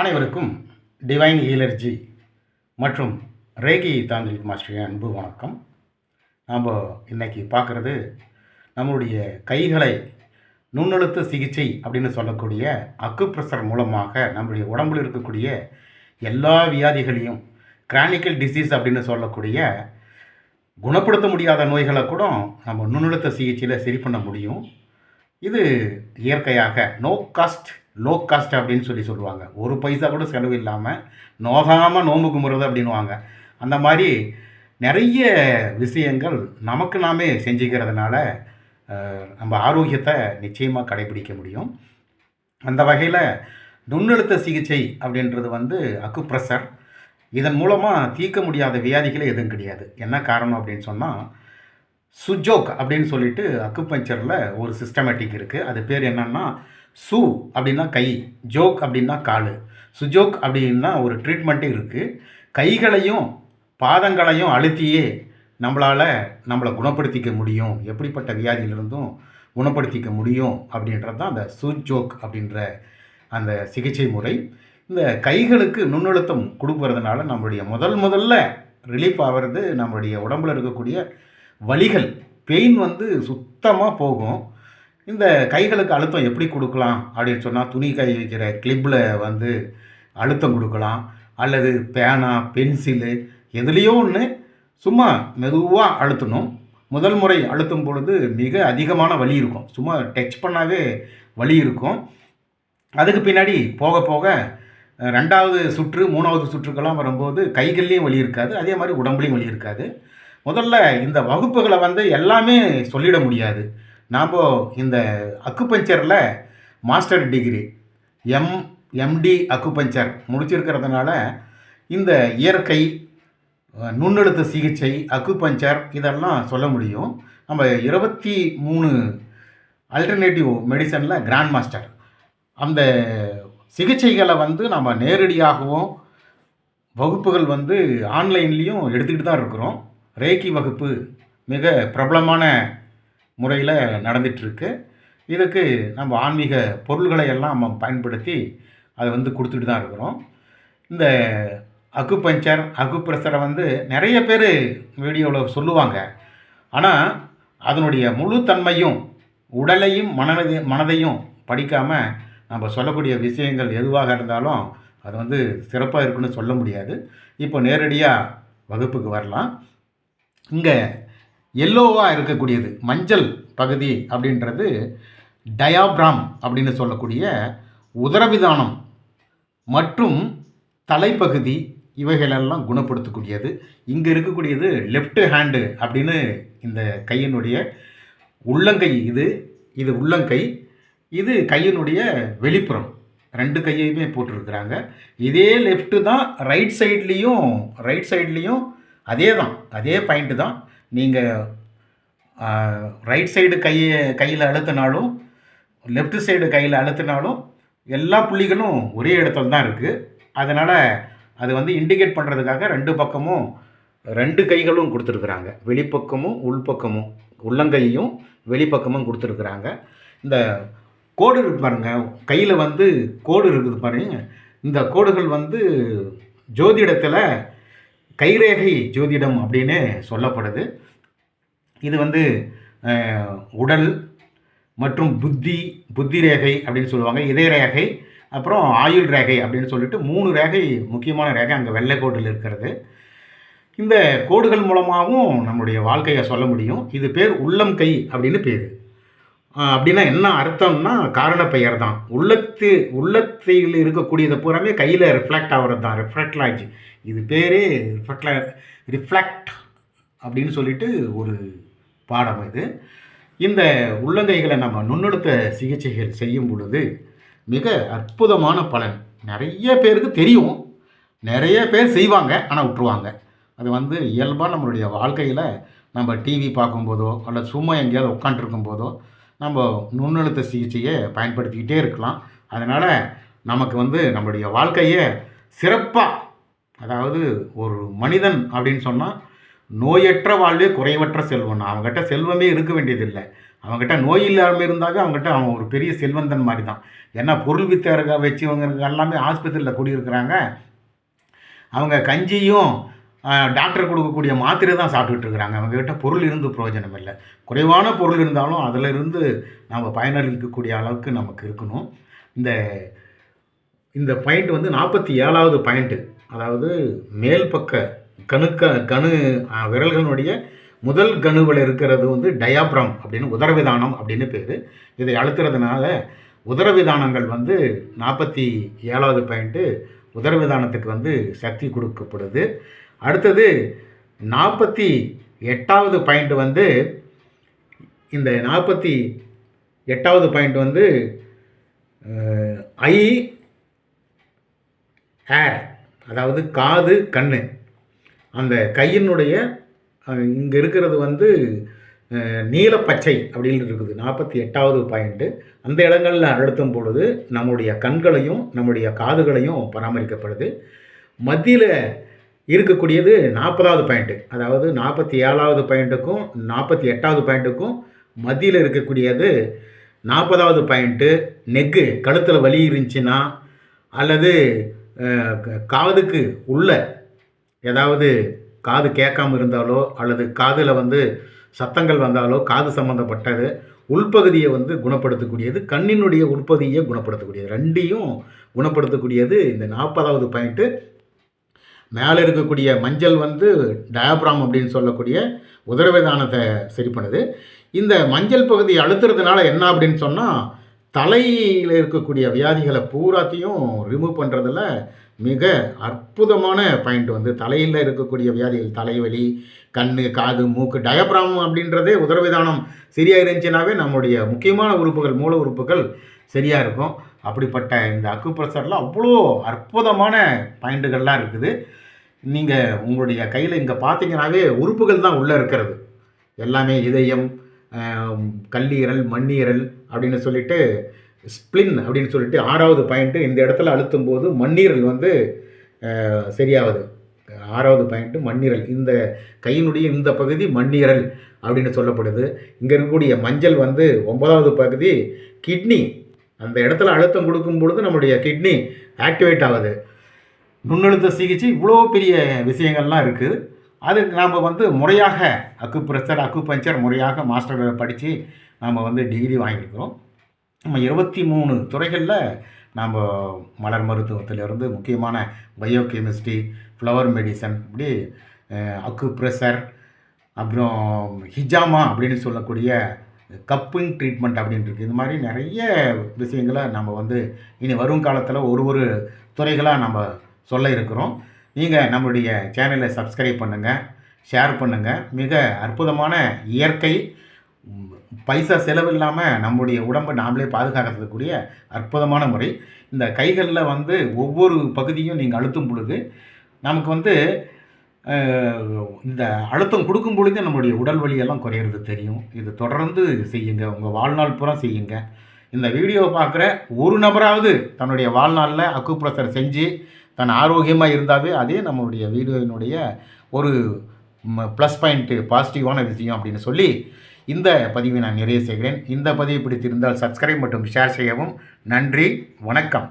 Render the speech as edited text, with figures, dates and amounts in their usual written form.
அனைவருக்கும் டிவைன் ஹீலர்ஜி மற்றும் ரேகி தாந்திரிக் மாஸ்டரின் அன்பு வணக்கம். நாம் இன்றைக்கி பார்க்குறது நம்மளுடைய கைகளை நுண்ணழுத்த சிகிச்சை அப்படின்னு சொல்லக்கூடிய அக்குப்ரெஷர் மூலமாக நம்மளுடைய உடம்பில் இருக்கக்கூடிய எல்லா வியாதிகளையும் கிரானிக்கல் டிசீஸ் அப்படின்னு சொல்லக்கூடிய குணப்படுத்த முடியாத நோய்களை கூட நம்ம நுண்ணழுத்த சிகிச்சையில் சரி பண்ண முடியும். இது இயற்கையாக லோ காஸ்ட் அப்படின்னு சொல்லுவாங்க. ஒரு பைசா கூட செலவு இல்லாமல் நோகாமல் நோம்பு கும்புறது அப்படின்வாங்க. அந்த மாதிரி நிறைய விஷயங்கள் நமக்கு நாமே செஞ்சுக்கிறதுனால நம்ம ஆரோக்கியத்தை நிச்சயமாக கடைபிடிக்க முடியும். அந்த வகையில் நுண்ணழுத்த சிகிச்சை அப்படின்றது அக்குப்ரெஷர். இதன் மூலமாக தீர்க்க முடியாத வியாதிகளே எதுவும் கிடையாது. என்ன காரணம் அப்படின்னு சொன்னால், சுஜோக் அப்படின்னு சொல்லிட்டு அக்குபஞ்சரில் ஒரு சிஸ்டமேட்டிக் இருக்குது. அது பேர் என்னென்னா, சு அப்படின்னா கை, ஜோக் அப்படின்னா கால். சுஜோக் அப்படின்னா ஒரு ட்ரீட்மெண்ட்டே இருக்குது. கைகளையும் பாதங்களையும் அழுத்தியே நம்மளை குணப்படுத்திக்க முடியும், எப்படிப்பட்ட வியாதியிலிருந்தும் குணப்படுத்திக்க முடியும் அப்படின்றது தான் அந்த சுஜோக் அப்படின்ற அந்த சிகிச்சை முறை. இந்த கைகளுக்கு நுண்ணழுத்தம் கொடுக்கறதுனால நம்மளுடைய முதல்ல ரிலீஃப் ஆகிறது நம்மளுடைய உடம்பில் இருக்கக்கூடிய வலிகள், பெயின் சுத்தமாக போகும். இந்த கைகளுக்கு அழுத்தம் எப்படி கொடுக்கலாம் அப்படின்னு சொன்னால், துணி கை வைக்கிற கிளிப்பில் அழுத்தம் கொடுக்கலாம், அல்லது பேனா பென்சிலு எதுலேயோ ஒன்று சும்மா மெதுவாக அழுத்தணும். முதல் முறை அழுத்தும் பொழுது மிக அதிகமான வலி இருக்கும், சும்மா டச் பண்ணாவே வலி இருக்கும். அதுக்கு பின்னாடி போக போக 2வது சுற்று 3வது சுற்றுக்கெல்லாம் வரும்போது கைகள்லேயும் வலி இருக்காது, அதே மாதிரி உடம்புலையும் வலி இருக்காது. முதல்ல இந்த வகுப்புகளை எல்லாமே சொல்லிட முடியாது. நாம் இந்த அக்குபஞ்சரில் மாஸ்டர் டிகிரி எம்டி அக்குபஞ்சர் முடிச்சிருக்கிறதுனால இந்த இயற்கை நுண்ணழுத்த சிகிச்சை அக்குபஞ்சர் இதெல்லாம் சொல்ல முடியும். நம்ம 23 ஆல்டர்னேட்டிவ் மெடிசனில் கிராண்ட் மாஸ்டர். அந்த சிகிச்சைகளை நம்ம நேரடியாகவும் வகுப்புகள் ஆன்லைன்லேயும் எடுத்துக்கிட்டு தான் இருக்கிறோம். ரேக்கி வகுப்பு மிக பிரபலமான முறையில் நடந்துகிட்ருக்கு. இதுக்கு நம்ம ஆன்மீக பொருள்களை எல்லாம் நம்ம பயன்படுத்தி அதை கொடுத்துட்டு தான் இருக்கிறோம். இந்த அக்குபஞ்சர் அக்குப்ரெஷரை நிறைய பேர் வீடியோவில் சொல்லுவாங்க. ஆனால் அதனுடைய முழு தன்மையும் உடலையும் மனதையும் படிக்காமல் நம்ம சொல்லக்கூடிய விஷயங்கள் எதுவாக இருந்தாலும் அது சிறப்பாக இருக்குன்னு சொல்ல முடியாது. இப்போ நேரடியாக வகுப்புக்கு வரலாம். இங்கே எல்லோவாக இருக்கக்கூடியது மஞ்சள் பகுதி அப்படின்றது டயாப்ராம் அப்படின்னு சொல்லக்கூடிய உதரவிதானம் மற்றும் தலைப்பகுதி, இவைகளெல்லாம் குணப்படுத்தக்கூடியது. இங்கே இருக்கக்கூடியது லெஃப்ட் ஹேண்டு அப்படின்னு இந்த கையினுடைய உள்ளங்கை. இது உள்ளங்கை, இது கையினுடைய வெளிப்புறம். 2 கையையுமே போட்டிருக்கிறாங்க. இதே லெஃப்ட்டு தான் ரைட் சைட்லேயும் அதே பாயிண்ட்டு தான். நீங்கள் ரைட் சைடு கையில் அழுத்தினாலும் லெஃப்ட் சைடு கையில் அழுத்தினாலும் எல்லா புள்ளிகளும் ஒரே இடத்துல தான் இருக்குது. அதனால் அது இண்டிகேட் பண்ணுறதுக்காக 2 பக்கமும் 2 கைகளும் கொடுத்துருக்குறாங்க. வெளிப்பக்கமும் உள்பக்கமும், உள்ளங்கையும் வெளிப்பக்கமும் கொடுத்துருக்குறாங்க. இந்த கோடு இருக்குது பாருங்கள், கையில் கோடு இருக்குது பாருங்க. இந்த கோடுகள் ஜோதிடத்தில் கைரேகை ஜோதிடம் அப்படின்னு சொல்லப்படுது. இது உடல் மற்றும் புத்தி ரேகை அப்படின்னு சொல்லுவாங்க, இதய ரேகை, அப்புறம் ஆயுள் ரேகை அப்படின்னு சொல்லிட்டு 3 ரேகை, முக்கியமான ரேகை அங்கே வெள்ளை கோட்டில் இருக்கிறது. இந்த கோடுகள் மூலமாகவும் நம்முடைய வாழ்க்கையை சொல்ல முடியும். இது பேர் உள்ளம் கை அப்படின்னு பேர். அப்படின்னா என்ன அர்த்தம்னா, காரண பெயர் தான். உள்ளத்தில் இருக்கக்கூடியதை பூராமே கையில் ரிஃப்ளெக்ட் ஆகிறது தான், ரிஃப்ளெக்ட்லாஜ். இது பேரே ரிஃப்ளெக்ட் அப்படின்னு சொல்லிட்டு ஒரு பாடம் இது. இந்த உள்ளங்கைகளை நம்ம நுண்ணழுத்த சிகிச்சைகள் செய்யும் பொழுது மிக அற்புதமான பலன் நிறைய பேருக்கு தெரியும். நிறைய பேர் செய்வாங்க, ஆனால் விட்டுருவாங்க. அது இயல்பாக நம்மளுடைய வாழ்க்கையில் நம்ம டிவி பார்க்கும்போதோ அல்லது சும்மா எங்கேயாவது உட்காண்ட்ருக்கும் போதோ நம்ம நுண்ணழுத்த சிகிச்சையை பயன்படுத்திக்கிட்டே இருக்கலாம். அதனால் நமக்கு நம்மளுடைய வாழ்க்கையை சிறப்பாக, அதாவது ஒரு மனிதன் அப்படின்னு சொன்னால் நோயற்ற வாழ்வே குறைவற்ற செல்வம். அவங்ககிட்ட செல்வமே இருக்க வேண்டியதில்லை. அவங்ககிட்ட நோய் இல்லாமல் இருந்தாவே அவங்ககிட்ட அவன் ஒரு பெரிய செல்வந்தன் மாதிரி தான். ஏன்னா பொருள் வித்தக வச்சவங்க எல்லாமே ஆஸ்பத்திரியில் குடியிருக்கிறாங்க. அவங்க கஞ்சியும் டாக்டர் கொடுக்கக்கூடிய மாத்திரை தான் சாப்பிட்டுட்டு இருக்கிறாங்க. அவங்ககிட்ட பொருள் இருந்து பிரயோஜனம் இல்லை. குறைவான பொருள் இருந்தாலும் அதில் இருந்து நம்ம பயனளிக்கக்கூடிய அளவுக்கு நமக்கு இருக்கணும். இந்த இந்த பாயிண்ட் வந்து 47வது பாயிண்ட்டு. அதாவது மேல் பக்க கணு விரல்களுடைய முதல் கணுவில் இருக்கிறது வந்து டயாப்ரம் அப்படின்னு உதரவிதானம் அப்படின்னு பேர். இதை அழுத்துறதுனால உதரவிதானங்கள் வந்து 47வது பாயிண்ட்டு உதரவிதானத்துக்கு வந்து சக்தி கொடுக்கப்படுது. அடுத்தது 48வது பாயிண்ட் வந்து இந்த 48வது பாயிண்ட் வந்து ஐ ஏர், அதாவது காது கண். அந்த கையினுடைய இங்கே இருக்கிறது வந்து நீலப்பச்சை அப்படின்னு இருக்குது 48வது பாயிண்ட்டு. அந்த இடங்களில் அழுத்தும் பொழுது நம்முடைய கண்களையும் நம்முடைய காதுகளையும் பராமரிக்கப்படுது. மத்தியில் இருக்கக்கூடியது 40வது பாயிண்ட்டு. அதாவது 47வது பாயிண்ட்டுக்கும் 48வது பாயிண்ட்டுக்கும் மத்தியில் இருக்கக்கூடியது 40வது பாயிண்ட்டு. நெக்கு கழுத்தில் வலி இருந்துச்சுன்னா அல்லது காதுக்கு உள்ள ஏதாவது காது கேட்காமல் இருந்தாலோ அல்லது காதில் வந்து சத்தங்கள் வந்தாலோ காது சம்மந்தப்பட்டது உள்பகுதியை வந்து குணப்படுத்தக்கூடியது, கண்ணினுடைய உட்பகுதியை குணப்படுத்தக்கூடியது, ரெண்டையும் குணப்படுத்தக்கூடியது இந்த 40வது பாயிண்ட்டு. மேலே இருக்கக்கூடிய மஞ்சள் வந்து டயாப்ராம் அப்படின்னு சொல்லக்கூடிய உதரவிதானத்தை சரி பண்ணுது. இந்த மஞ்சள் பகுதியை அழுத்துறதுனால என்ன அப்படின்னு சொன்னால் தலையில் இருக்கக்கூடிய வியாதிகளை பூராத்தையும் ரிமூவ் பண்ணுறதுல மிக அற்புதமான பாயிண்ட் வந்து தலையில் இருக்கக்கூடிய வியாதிகள், தலைவலி, கண், காது, மூக்கு. டயாப்ராம் அப்படின்றதே உதரவிதானம் சரியாக இருந்துச்சுனாவே நம்முடைய முக்கியமான உறுப்புகள், மூல உறுப்புகள் சரியாக இருக்கும். அப்படிப்பட்ட இந்த அக்குப்ரெஷரில் அவ்வளோ அற்புதமான பாயிண்ட்டுகள்லாம் இருக்குது. நீங்கள் உங்களுடைய கையில் இங்கே பார்த்தீங்கன்னாவே உறுப்புகள் தான் உள்ளே இருக்கிறது எல்லாமே. இதயம், கல்லீரல், மண்ணீரல் அப்படின்னு சொல்லிட்டு ஸ்ப்ளின் அப்படின்னு சொல்லிட்டு 6வது பாயிண்ட்டு. இந்த இடத்துல அழுத்தும் போது மண்ணீரல் வந்து சரியாகுது. 6வது பாயிண்ட்டு மண்ணீரல். இந்த கையினுடைய இந்த பகுதி மண்ணீரல் அப்படின்னு சொல்லப்படுது. இங்கே இருக்கக்கூடிய மஞ்சள் வந்து 9வது பகுதி கிட்னி. அந்த இடத்துல அழுத்தம் கொடுக்கும் பொழுது நம்முடைய கிட்னி ஆக்டிவேட் ஆகுது. நுண்ணழுத்த சிகிச்சை இவ்வளோ பெரிய விஷயங்கள்லாம் இருக்குது. அதுக்கு நாம் வந்து முறையாக அக்குபஞ்சர் முறையாக மாஸ்டர் படித்து நாம் வந்து டிகிரி வாங்கியிருக்கிறோம். நம்ம 23 துறைகளில் நாம் மலர் மருத்துவத்திலிருந்து முக்கியமான பயோகெமிஸ்ட்ரி, ஃப்ளவர் மெடிசன், இப்படி அக்குப்ரெஷர், அப்புறம் ஹிஜாமா அப்படின்னு சொல்லக்கூடிய கப்பிங் ட்ரீட்மெண்ட் அப்படின்னு இருக்குது. இது மாதிரி நிறைய விஷயங்களை நம்ம வந்து இனி வரும் காலத்தில் ஒரு துறைகளாக நம்ம சொல்ல இருக்கிறோம். நீங்கள் நம்முடைய சேனலை சப்ஸ்கிரைப் பண்ணுங்கள், ஷேர் பண்ணுங்கள். மிக அற்புதமான இயற்கை, பைசா செலவில்லாமல் நம்முடைய உடம்பை நாமளே பாதுகாக்கிறதுக்கூடிய அற்புதமான முறை. இந்த கைகளில் வந்து ஒவ்வொரு பகுதியும் நீங்கள் அழுத்தும் பொழுது நமக்கு வந்து இந்த அழுத்தம் கொடுக்கும் பொழுது நம்முடைய உடல் வலியெல்லாம் குறையிறது தெரியும். இது தொடர்ந்து செய்யுங்க, உங்கள் வாழ்நாள் பூரா செய்யுங்க. இந்த வீடியோவை பார்க்குற ஒரு நபராவது தன்னுடைய வாழ்நாளில் அக்குப்ரெஷர் செஞ்சு தன் ஆரோக்கியமாக இருந்தாவே அதே நம்மளுடைய வீடியோவினுடைய ஒரு ப்ளஸ் பாயிண்ட்டு, பாசிட்டிவான விஷயம் அப்படின்னு சொல்லி இந்த பதிவை நான் நிறைவு செய்கிறேன். இந்த பதிவு பிடித்திருந்தால் சப்ஸ்கிரைப் மற்றும் ஷேர் செய்யவும். நன்றி, வணக்கம்.